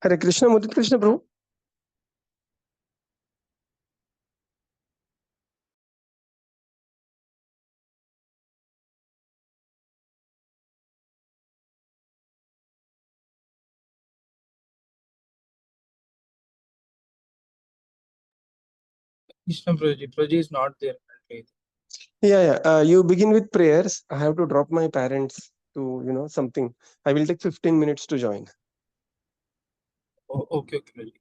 Hare Krishna, Mudit Krishna Prabhu. Krishna Prabhuji. Prabhuji is not there currently. Yeah. You begin with prayers. I have to drop my parents to, something. I will take 15 minutes to join. Oh, okay, Prabhuji.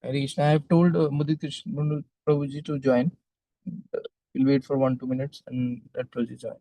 Hare Krishna. I have told Mudit Krishna Prabhuji to join. We'll wait for 1-2 minutes and let Prabhuji join.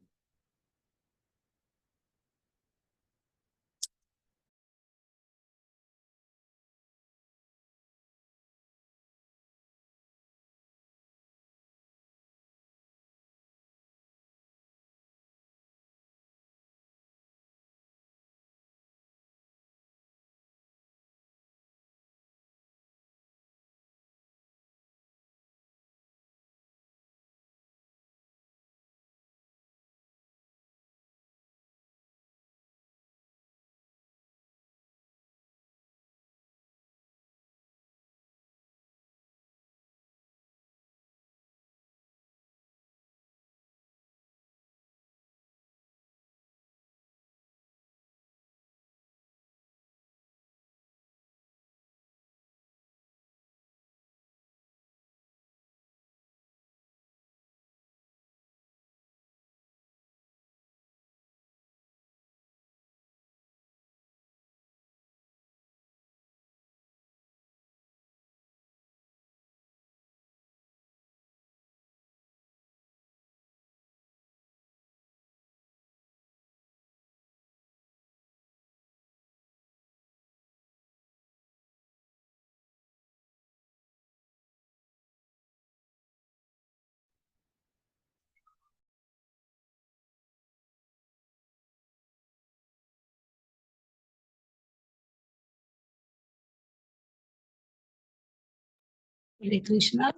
Hare Krishna.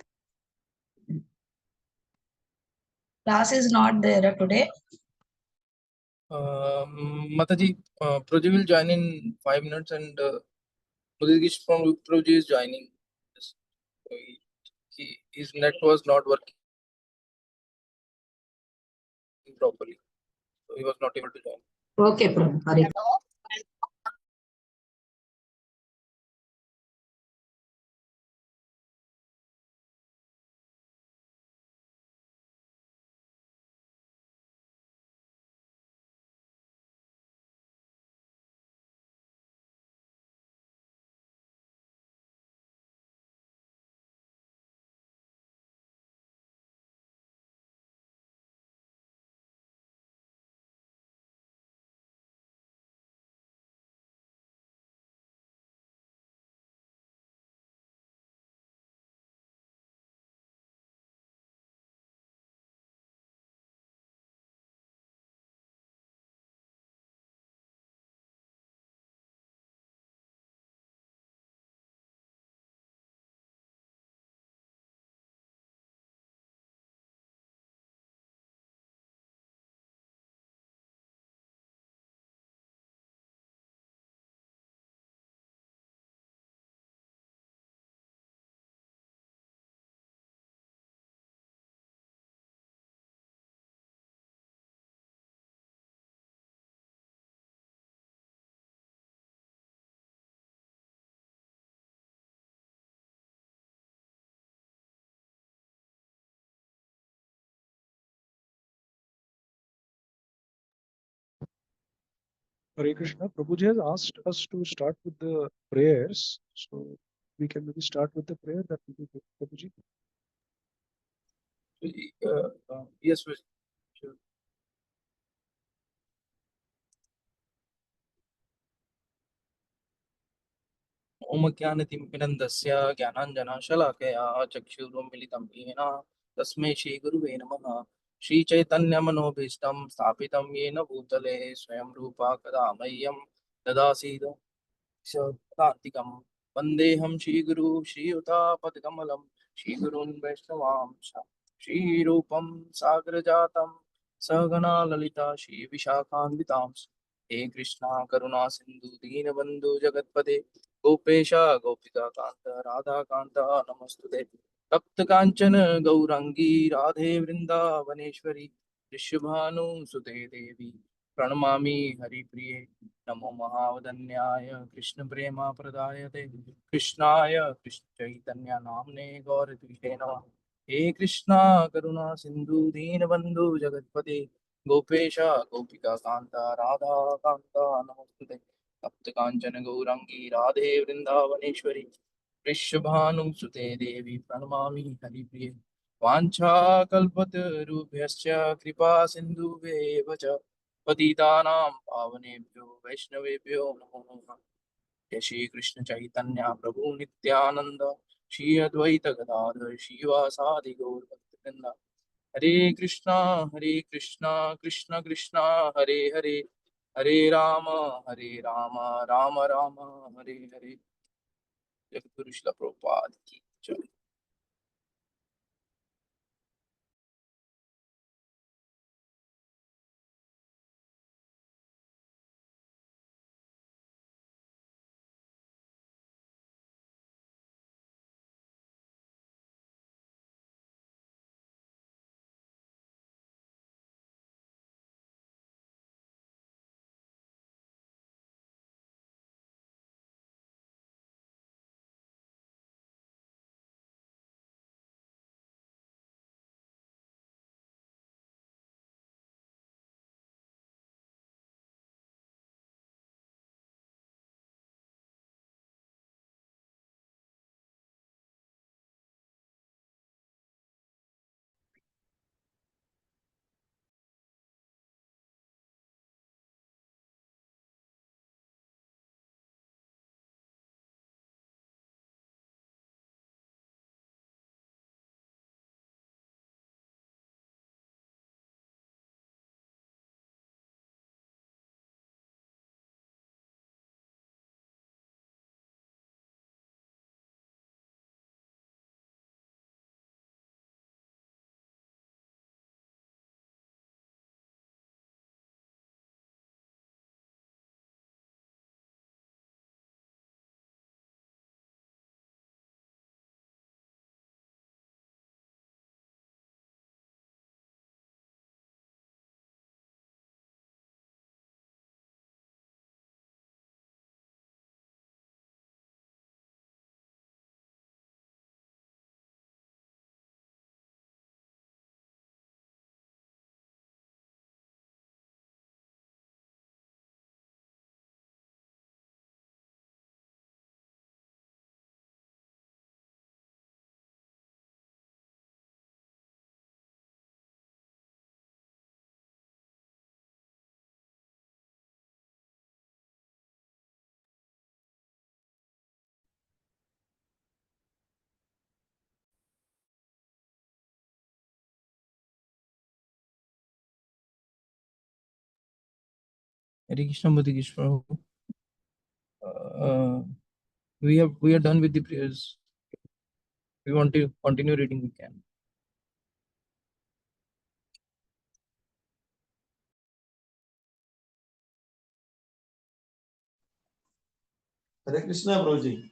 Class is not there today. Mataji, Prabhuji will join in 5 minutes and Mudit Krishna Prabhuji is joining. Yes. So his net was not working properly. So he was not able to join. Okay, Prabhu. Hare Hare Krishna. Prabhuji has asked us to start with the prayers, so we can maybe start with the prayer. That will be good, Prabhuji. Yes, sure. ओम ज्ञानतिमिरन्दस्य ज्ञानाञ्जनशलाकया चक्षुरुन्मिलितं येन तस्मै श्रीगुरुवे नमः। श्रीचैतन्यमनोभीष्टं स्थापितं येन भूतले स्वयं रूपा कदा मह्यं ददासीद शान्तिकं। वन्देऽहं श्रीगुरु श्रीयुतापदकमलं श्रीगुरून् वैष्णवांश श्रीरूपं सागरजातं सहगणा ललिता श्रीविशाखान्वितांश। हे कृष्णा करुणा सिन्धु दीनबन्धु जगत्पते गोपेश गोपिका कांत राधा कांत नमस्तुते। तप्त कांचन गौरंगी राधे वृंदावनेश्वरी ऋषभानुसुते देवी प्रणमामि हरिप्रिये। नमो महावदन्याय कृष्ण प्रेमा प्रदायते कृष्णाय कृष्ण चैतन्य नाम्ने गौरतीशे नमः। हे कृष्णा करुणा सिंधु दीनबंधु जगत्पते गोपेश गोपिका कांत राधा कांत नमस्तुते। तप्त कांचन गौरंगी राधे वृंदावनेश्वरी वृषभानुसुते देवी प्रणमामि हरिप्रिये। वाञ्छाकल्पतरुभ्यश्च कृपा सिन्धुभ्येव च पतितानां पावनेभ्यो वैष्णवेभ्यो नमो नमः। जय श्री कृष्ण चैतन्य प्रभु नित्यानंद श्री अद्वैत गदाधर श्रीवासादि गौर भक्तवृंद। हरे कृष्णा कृष्ण कृष्णा हरे हरे हरे राम राम राम हरे हरे। जगद्गुरु श्रील प्रभुपाद की जय। Hare Krishna, Hare Krishna. We are done with the prayers. We want to continue reading. We can. Hare Krishna, Prabhuji.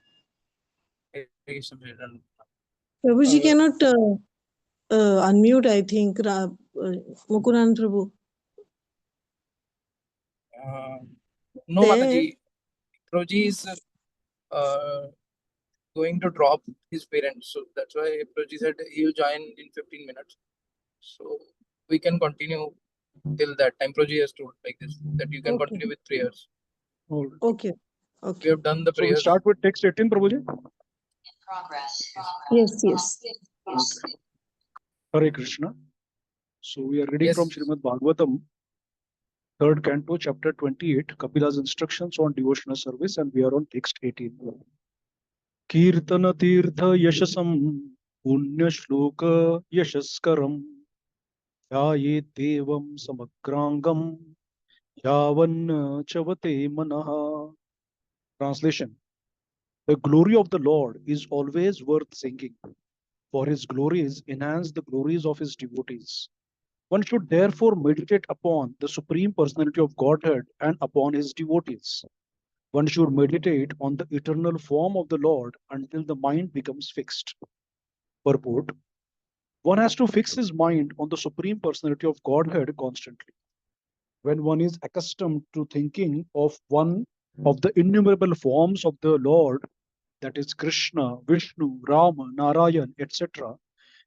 Hare Krishna, we are done. Prabhuji cannot unmute, I think. Mukunand Prabhu. No, There. Mataji. Prabhuji is going to drop his parents, so that's why Prabhuji said he will join in 15 minutes. So we can continue till that time. Prabhuji has told like this that you can Okay. continue with prayers. All right. Okay. We Okay. have done the So we prayers. start with text 18, Prabhuji. Yes, yes. Okay. Hare Krishna. So we are reading Yes. from Śrīmad-Bhāgavatam, 3rd Canto, Chapter 28, Kapila's instructions on devotional service, and we are on text 18. Kirtana Tirtha Yashasam Punya Shloka Yashaskaram Yayet Devam Samagrangam Yavan Chavate Manaha. Translation: the glory of the Lord is always worth singing, for his glories enhance the glories of his devotees. One should therefore meditate upon the Supreme Personality of Godhead and upon his devotees. One should meditate on the eternal form of the Lord until the mind becomes fixed. Purport: one has to fix his mind on the Supreme Personality of Godhead constantly. When one is accustomed to thinking of one of the innumerable forms of the Lord, that is Krishna, Vishnu, Rama, Narayan, etc.,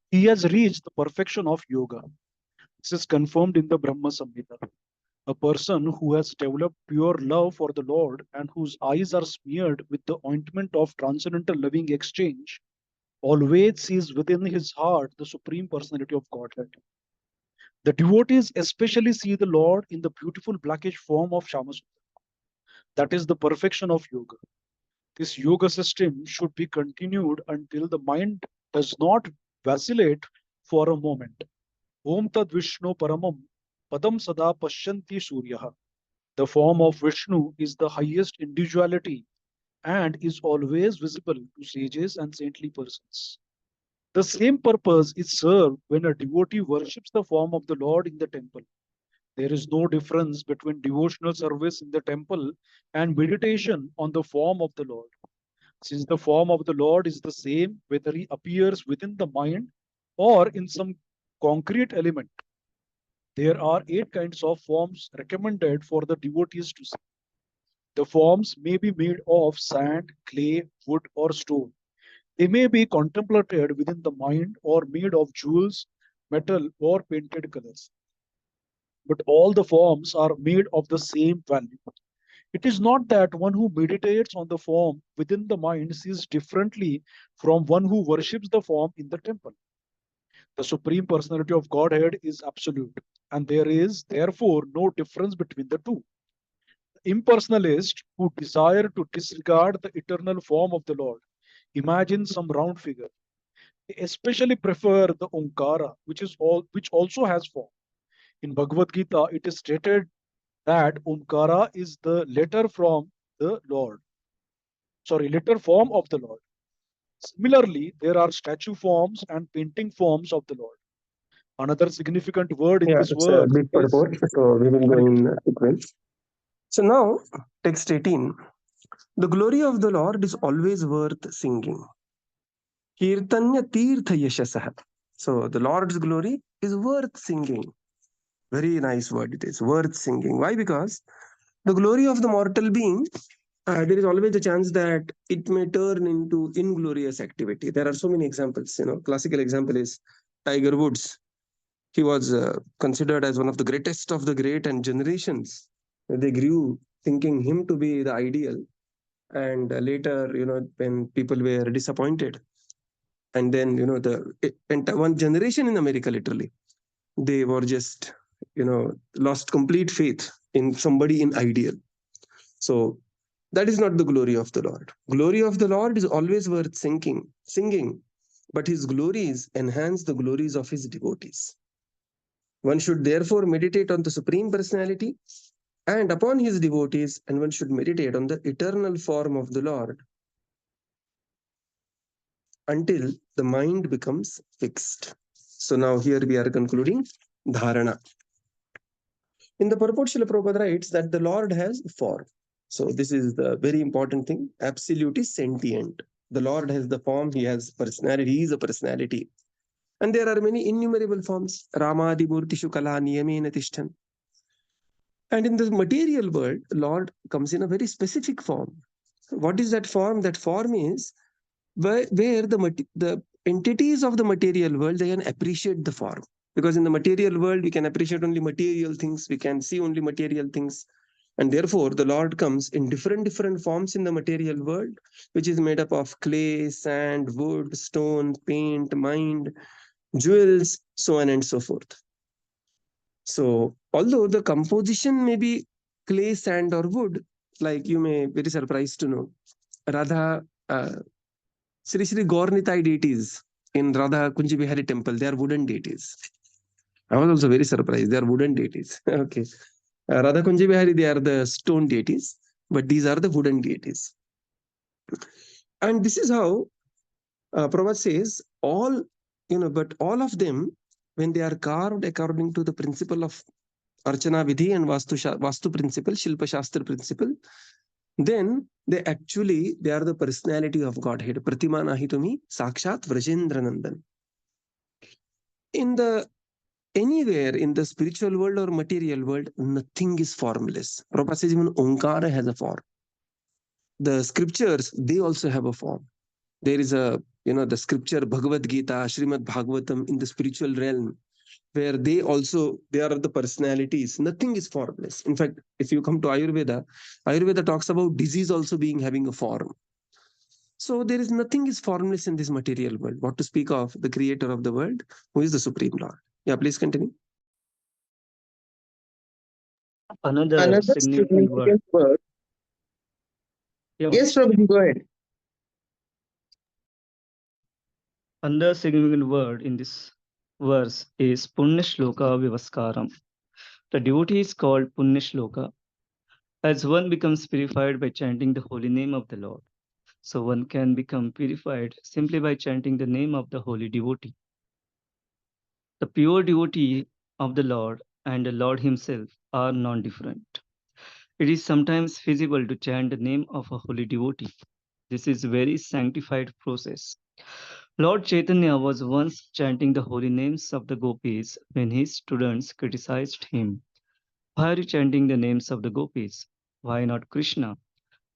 he has reached the perfection of yoga. This is confirmed in the Brahma Samhita. A person who has developed pure love for the Lord and whose eyes are smeared with the ointment of transcendental loving exchange always sees within his heart the Supreme Personality of Godhead. The devotees especially see the Lord in the beautiful blackish form of Shamasundara. That is the perfection of yoga. This yoga system should be continued until the mind does not vacillate for a moment. Om Tad Vishnu Paramam Padam Sada Pashyanti Suryaha. The form of Vishnu is the highest individuality and is always visible to sages and saintly persons. The same purpose is served when a devotee worships the form of the Lord in the temple. There is no difference between devotional service in the temple and meditation on the form of the Lord. Since the form of the Lord is the same whether he appears within the mind or in some concrete element, there are 8 kinds of forms recommended for the devotees to see. The forms may be made of sand, clay, wood, or stone. They may be contemplated within the mind or made of jewels, metal, or painted colors. But all the forms are made of the same value. It is not that one who meditates on the form within the mind sees differently from one who worships the form in the temple. The Supreme Personality of Godhead is absolute, and there is therefore no difference between the two. Impersonalists who desire to disregard the eternal form of the Lord imagine some round figure. They especially prefer the Omkara, which also has form. In Bhagavad Gita, it is stated that Omkara is the letter from the Lord. Letter form of the Lord. Similarly, there are statue forms and painting forms of the Lord. Another significant word in Yeah, this it's a verse big is purport. So we will go in sequence. So now, text 18. The glory of the Lord is always worth singing. Kirtanya tirtha yashasah. So the Lord's glory is worth singing. Very nice word it is, worth singing. Why? Because the glory of the mortal being, there is always a chance that it may turn into inglorious activity. There are so many examples. Classical example is Tiger Woods. He was considered as one of the greatest of the great, and generations they grew thinking him to be the ideal. And later, when people were disappointed, and then one generation in America, literally, they were just lost complete faith in somebody in ideal. So that is not the glory of the Lord. Glory of the Lord is always worth singing, but his glories enhance the glories of his devotees. One should therefore meditate on the Supreme Personality and upon his devotees, and one should meditate on the eternal form of the Lord until the mind becomes fixed. So now here we are concluding dharana. In the purport, Srila Prabhupada writes that the Lord has form. So this is the very important thing. Absolute is sentient. The Lord has the form, he has personality, he is a personality. And there are many innumerable forms. Ramadi Murtishu Kala Niyamena Tishtan. And in the material world, Lord comes in a very specific form. What is that form? That form is where the entities of the material world, they can appreciate the form. Because in the material world, we can appreciate only material things. We can see only material things. And therefore, the Lord comes in different forms in the material world, which is made up of clay, sand, wood, stone, paint, mind, jewels, so on and so forth. So, although the composition may be clay, sand, or wood, like you may be very surprised to know, Radha, Sri Gaurnitai deities in Radha Kunji Bihari temple, they are wooden deities. I was also very surprised. They are wooden deities. Okay. Radha Kunji Bihari, they are the stone deities, but these are the wooden deities. And this is how Prabhupada says all, but all of them, when they are carved according to the principle of Archana Vidhi and Vastu principle, Shilpa Shastra principle, then they are the personality of Godhead. Pratima Nahitumi Sakshat Vrajendra Nandan. Anywhere in the spiritual world or material world, nothing is formless. Prabhupada says even Omkara has a form. The scriptures, they also have a form. There is the scripture Bhagavad Gita, Śrīmad-Bhāgavatam in the spiritual realm, where they are the personalities. Nothing is formless. In fact, if you come to Ayurveda talks about disease also having a form. So there is nothing is formless in this material world. What to speak of the creator of the world, who is the Supreme Lord. Yeah, please continue. Another significant word. Yes, Prabhuji, go ahead. Another significant word in this verse is Punya Shloka Vivaskaram. The devotee is called Punya Shloka as one becomes purified by chanting the holy name of the Lord. So one can become purified simply by chanting the name of the holy devotee. The pure devotee of the Lord and the Lord himself are non-different. It is sometimes feasible to chant the name of a holy devotee. This is a very sanctified process. Lord Chaitanya was once chanting the holy names of the gopis when his students criticized him. Why are you chanting the names of the gopis? Why not Krishna?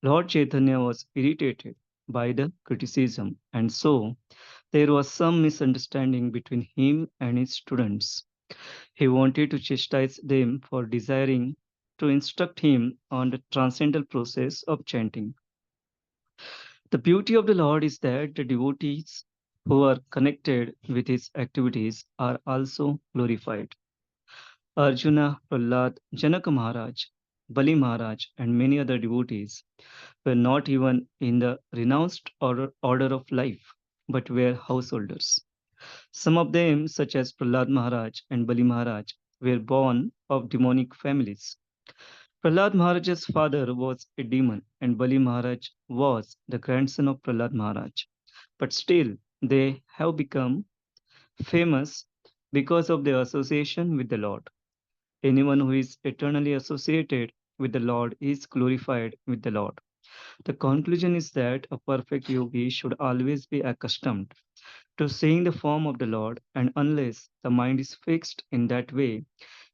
Lord Chaitanya was irritated by the criticism, and so there was some misunderstanding between him and his students. He wanted to chastise them for desiring to instruct him on the transcendental process of chanting. The beauty of the Lord is that the devotees who are connected with his activities are also glorified. Arjuna, Prahlad, Janaka Maharaj, Bali Maharaj, and many other devotees were not even in the renounced order of life, but were householders. Some of them, such as Prahlad Maharaj and Bali Maharaj, were born of demonic families. Prahlad Maharaj's father was a demon, and Bali Maharaj was the grandson of Prahlad Maharaj. But still, they have become famous because of their association with the Lord. Anyone who is eternally associated with the Lord is glorified with the Lord. The conclusion is that a perfect yogi should always be accustomed to seeing the form of the Lord, and unless the mind is fixed in that way,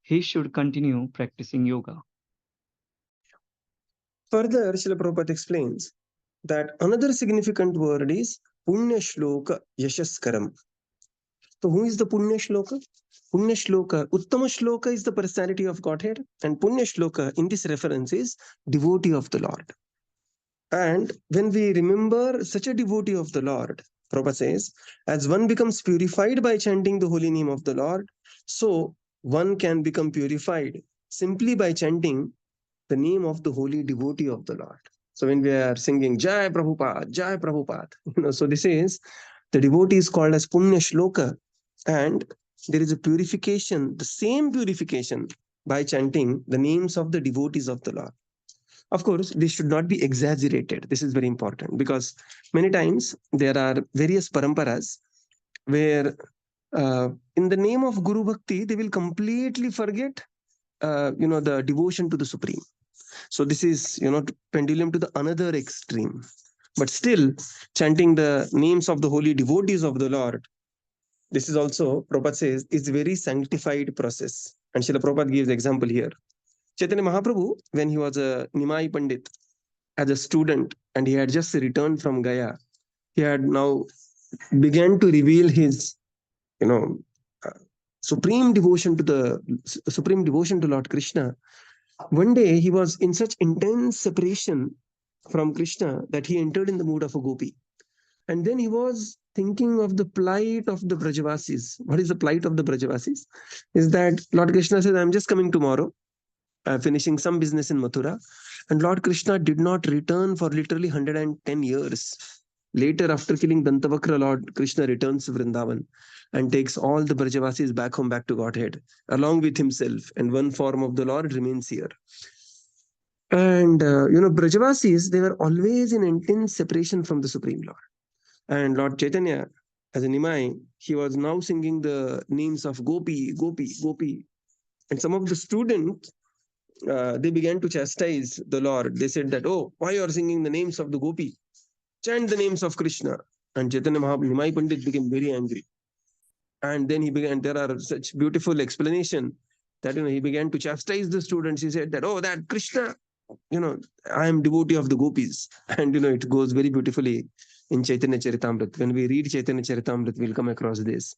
he should continue practicing yoga. Further, Srila Prabhupada explains that another significant word is Punya Shloka Yashaskaram. So who is the Punya Shloka? Punya Shloka, Uttama Shloka is the personality of Godhead, and Punya Shloka in this reference is devotee of the Lord. And when we remember such a devotee of the Lord, Prabhupada says, as one becomes purified by chanting the holy name of the Lord, so one can become purified simply by chanting the name of the holy devotee of the Lord. So when we are singing Jai Prabhupada, so this is the devotee is called as Punya Shloka, and there is a purification, the same purification by chanting the names of the devotees of the Lord. Of course, this should not be exaggerated. This is very important because many times there are various paramparas where in the name of Guru Bhakti, they will completely forget the devotion to the Supreme. So this is, pendulum to the another extreme. But still, chanting the names of the holy devotees of the Lord, this is also, Prabhupada says, is a very sanctified process. And Srila Prabhupada gives example here. Chaitanya Mahaprabhu, when he was a Nimai Pandit, as a student, and he had just returned from Gaya, he had now began to reveal his, supreme devotion to Lord Krishna. One day he was in such intense separation from Krishna that he entered in the mood of a gopi. And then he was thinking of the plight of the Brajavasis. What is the plight of the Brajavasis? Is that Lord Krishna says, I'm just coming tomorrow, finishing some business in Mathura. And Lord Krishna did not return for literally 110 years. Later, after killing Dantavakra, Lord Krishna returns to Vrindavan and takes all the Brajavasis back home, back to Godhead, along with himself. And one form of the Lord remains here. And, Brajavasis, they were always in intense separation from the Supreme Lord. And Lord Chaitanya, as a Nimai, he was now singing the names of Gopi, Gopi, Gopi. And some of the students, they began to chastise the Lord. They said that, oh, why you are singing the names of the Gopi? Chant the names of Krishna. And Chaitanya Nimai Pandit became very angry. And then he began, there are such beautiful explanation that, he began to chastise the students. He said that, oh, that Krishna, I am devotee of the gopis. And, it goes very beautifully in Chaitanya Charitamrita. When we read Chaitanya Charitamrita, we'll come across this.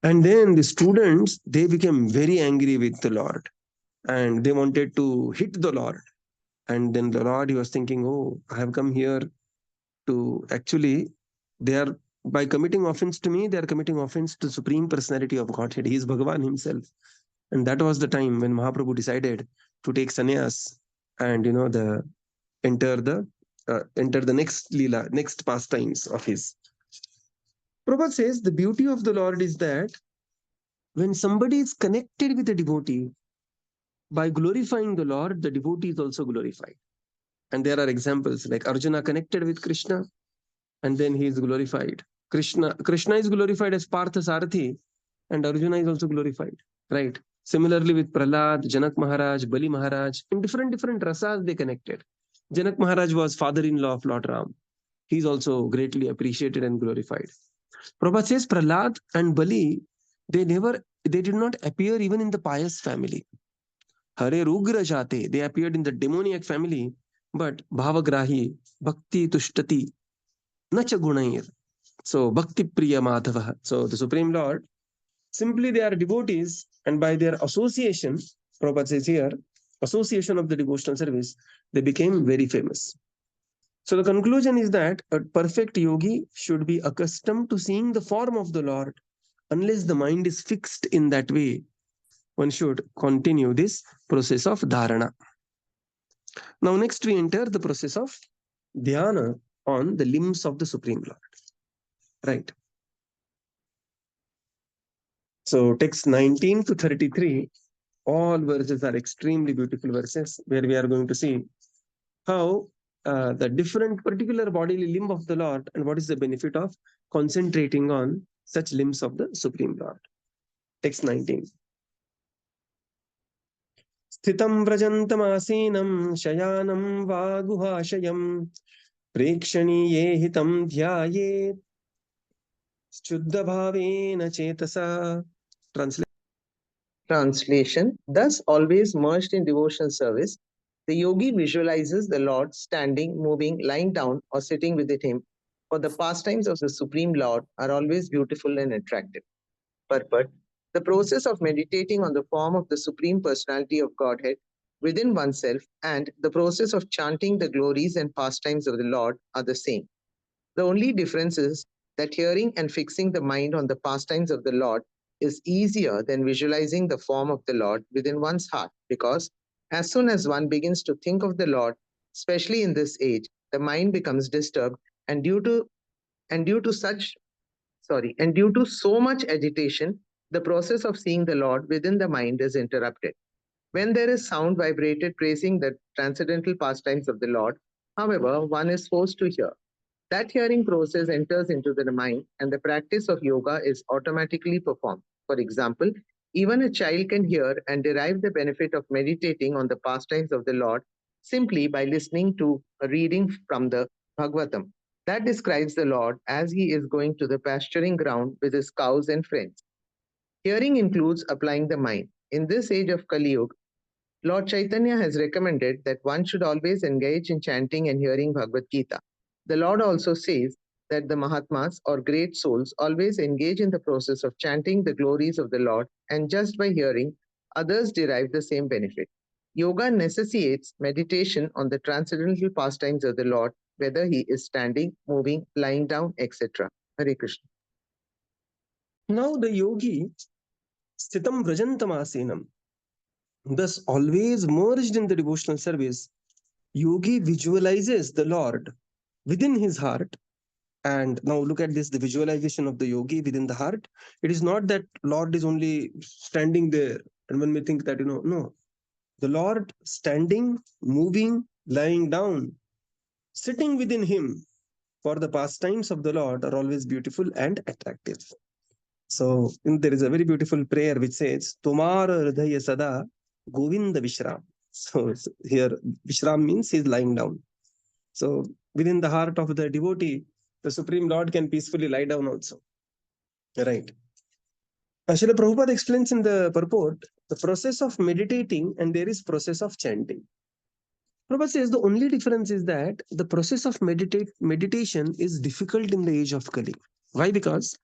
And then the students, they became very angry with the Lord. And they wanted to hit the Lord. And then the Lord, he was thinking, oh, I have come here to actually, by committing offense to me, they are committing offense to Supreme Personality of Godhead. He is Bhagavan himself. And that was the time when Mahaprabhu decided to take sannyas and, enter the next lila, next pastimes of his. Prabhupada says the beauty of the Lord is that when somebody is connected with a devotee, by glorifying the Lord, the devotee is also glorified. And there are examples like Arjuna connected with Krishna, and then he is glorified. Krishna is glorified as Partha Sarathi, and Arjuna is also glorified, right? Similarly with Prahlad, Janak Maharaj, Bali Maharaj, in different rasas they connected. Janak Maharaj was father-in-law of Lord Ram. He is also greatly appreciated and glorified. Prabhupada says Prahlad and Bali, they did not appear even in the pious family. Hare Rugra Jate, they appeared in the demoniac family, but Bhavagrahi, Bhakti Tushtati, Nacha Gunair. So Bhakti Priya Madhava. So the Supreme Lord, simply they are devotees, and by their association, Prabhupada says here, association of the devotional service, they became very famous. So the conclusion is that a perfect yogi should be accustomed to seeing the form of the Lord. Unless the mind is fixed in that way, one should continue this process of dharana. Now next we enter the process of dhyana on the limbs of the Supreme Lord. Right. So text 19 to 33, all verses are extremely beautiful verses where we are going to see how the different particular bodily limb of the Lord and what is the benefit of concentrating on such limbs of the Supreme Lord. Text 19. Sthitam vrajantam shayanam va guhashayam prekshaniye hitam dhyayet shuddha bhavena chetasa. Translation. Thus, always merged in devotional service, the yogi visualizes the Lord standing, moving, lying down, or sitting within him, for the pastimes of the Supreme Lord are always beautiful and attractive. Purport. The process of meditating on the form of the Supreme Personality of Godhead within oneself and the process of chanting the glories and pastimes of the Lord are the same. The only difference is that hearing and fixing the mind on the pastimes of the Lord is easier than visualizing the form of the Lord within one's heart, because as soon as one begins to think of the Lord, especially in this age, the mind becomes disturbed, and due to so much agitation, the process of seeing the Lord within the mind is interrupted. When there is sound vibrated praising the transcendental pastimes of the Lord, however, one is forced to hear. That hearing process enters into the mind, and the practice of yoga is automatically performed. For example, even a child can hear and derive the benefit of meditating on the pastimes of the Lord simply by listening to a reading from the Bhagavatam. That describes the Lord as he is going to the pasturing ground with his cows and friends. Hearing includes applying the mind. In this age of Kali Yuga, Lord Chaitanya has recommended that one should always engage in chanting and hearing Bhagavad Gita. The Lord also says that the Mahatmas or great souls always engage in the process of chanting the glories of the Lord, and just by hearing, others derive the same benefit. Yoga necessitates meditation on the transcendental pastimes of the Lord, whether he is standing, moving, lying down, etc. Hare Krishna. Now the yogi, Sthitam Vrajantam, thus always merged in the devotional service, yogi visualizes the Lord within his heart. And now look at this, the visualization of the yogi within the heart. It is not that Lord is only standing there. And when we think that, no. The Lord standing, moving, lying down, sitting within him, for the pastimes of the Lord are always beautiful and attractive. So there is a very beautiful prayer which says, Tomar hridaya sada Govinda Vishram. So here Vishram means he is lying down. So within the heart of the devotee, the Supreme Lord can peacefully lie down also. Right. Srila Prabhupada explains in the purport the process of meditating and there is process of chanting. Prabhupada says the only difference is that the process of meditation is difficult in the age of Kali. Why? Because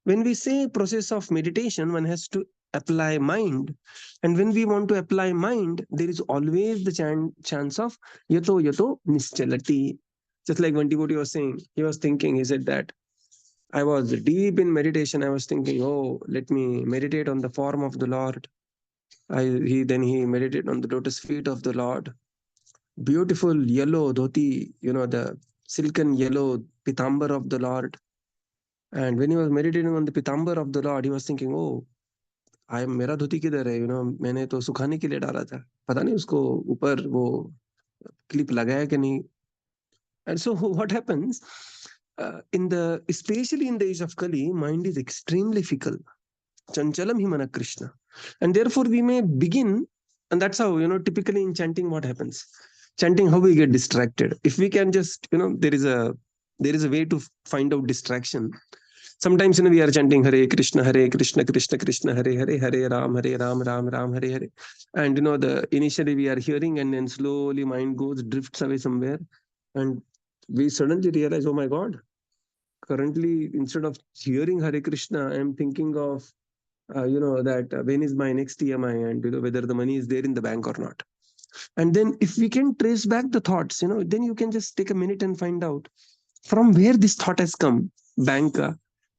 when we say process of meditation, one has to apply mind. And when we want to apply mind, there is always the chance of yato nischalati. Just like one devotee was saying, he was thinking, he said that, I was deep in meditation. I was thinking, oh, let me meditate on the form of the Lord. Then he meditated on the lotus feet of the Lord. Beautiful yellow dhoti, the silken yellow pitambar of the Lord. And when he was meditating on the pitambar of the Lord, he was thinking, oh, मेरा धोती किधर है? मैंने तो सुखाने के लिए डाला था. पता नहीं उसको ऊपर वो क्लिप लगाया कि नहीं. And so what happens? Especially in the age of Kali, mind is extremely fickle. Chanchalam hi mana Krishna. And therefore we may begin, and that's how, typically in chanting what happens. Chanting, how we get distracted. If we can just, there is a way to find out distraction. Sometimes, we are chanting Hare Krishna, Krishna Krishna, Hare Hare, Hare Ram, Ram Ram, Hare Hare. And, initially we are hearing and then slowly mind drifts away somewhere. And we suddenly realize, oh my God, currently instead of hearing Hare Krishna, I am thinking of, that when is my next EMI and, whether the money is there in the bank or not. And then if we can trace back the thoughts, then you can just take a minute and find out from where this thought has come. Bank.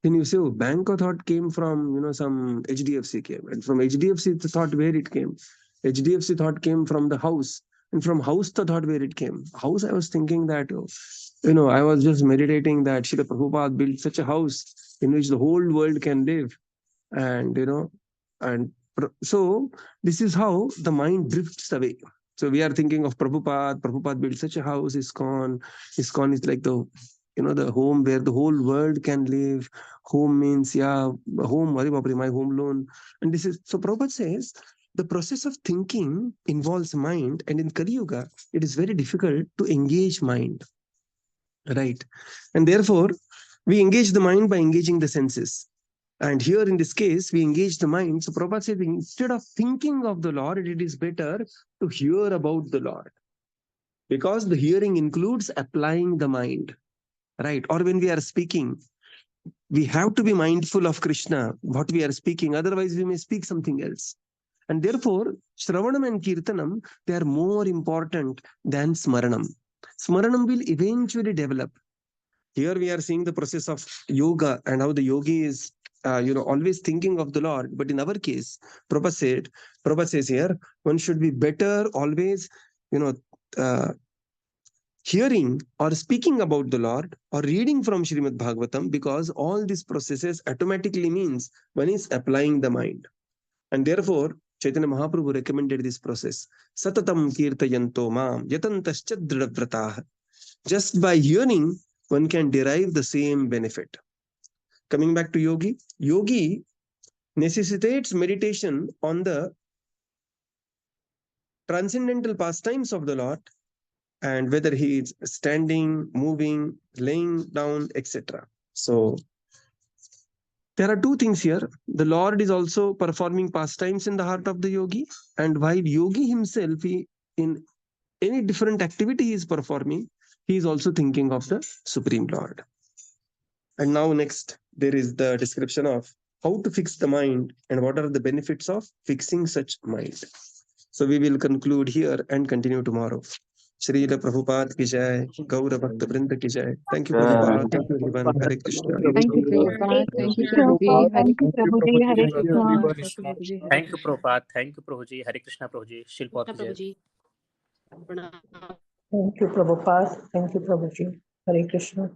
Then you say, oh, bank thought came from, some HDFC came. And from HDFC, the thought where it came. HDFC thought came from the house. And from house, the thought where it came. House, I was thinking that, I was just meditating that Srila Prabhupada built such a house in which the whole world can live. And, so this is how the mind drifts away. So we are thinking of Prabhupada. Prabhupada built such a house. ISKCON is like the, the home where the whole world can live. Home means, home, my home loan. And this is, so Prabhupada says, the process of thinking involves mind. And in Kali Yuga, it is very difficult to engage mind. Right. And therefore, we engage the mind by engaging the senses. And here in this case, we engage the mind. So Prabhupada said, instead of thinking of the Lord, it is better to hear about the Lord. Because the hearing includes applying the mind. Right? Or when we are speaking, we have to be mindful of Krishna, what we are speaking. Otherwise, we may speak something else. And therefore, Shravanam and Kirtanam, they are more important than Smaranam. Smaranam will eventually develop. Here we are seeing the process of yoga and how the yogi is always thinking of the Lord. But in our case, Prabhupada says here, one should be better always, hearing or speaking about the Lord or reading from Śrīmad-Bhāgavatam, because all these processes automatically means one is applying the mind. And therefore, Chaitanya Mahaprabhu recommended this process. Satatam kirtayanto mam yatantascha dridavratah. Just by hearing, one can derive the same benefit. Coming back to yogi, yogi necessitates meditation on the transcendental pastimes of the Lord, and whether he is standing, moving, laying down, etc. So there are two things here. The Lord is also performing pastimes in the heart of the yogi, and while yogi himself, in any different activity he is performing, he is also thinking of the Supreme Lord. And now next, there is the description of how to fix the mind and what are the benefits of fixing such mind. So we will conclude here and continue tomorrow. Srila Prabhupada ki jai, Gaura Bhakta Vrinda ki jai. Thank you, Prabhupada. Thank you, everyone. Hare Krishna. Thank you, Prabhupada. Thank you, Prabhuji. Hare Thank you, Prabhuji. Hare Prabhuji, Krishna. Krishna. Thank you, Prabhupada. Thank you, Prabhuji. Hare Krishna, Prabhuji. Shilpa Prabhuji. Thank you, Prabhupada. Thank you, Prabhuji. Hare Krishna.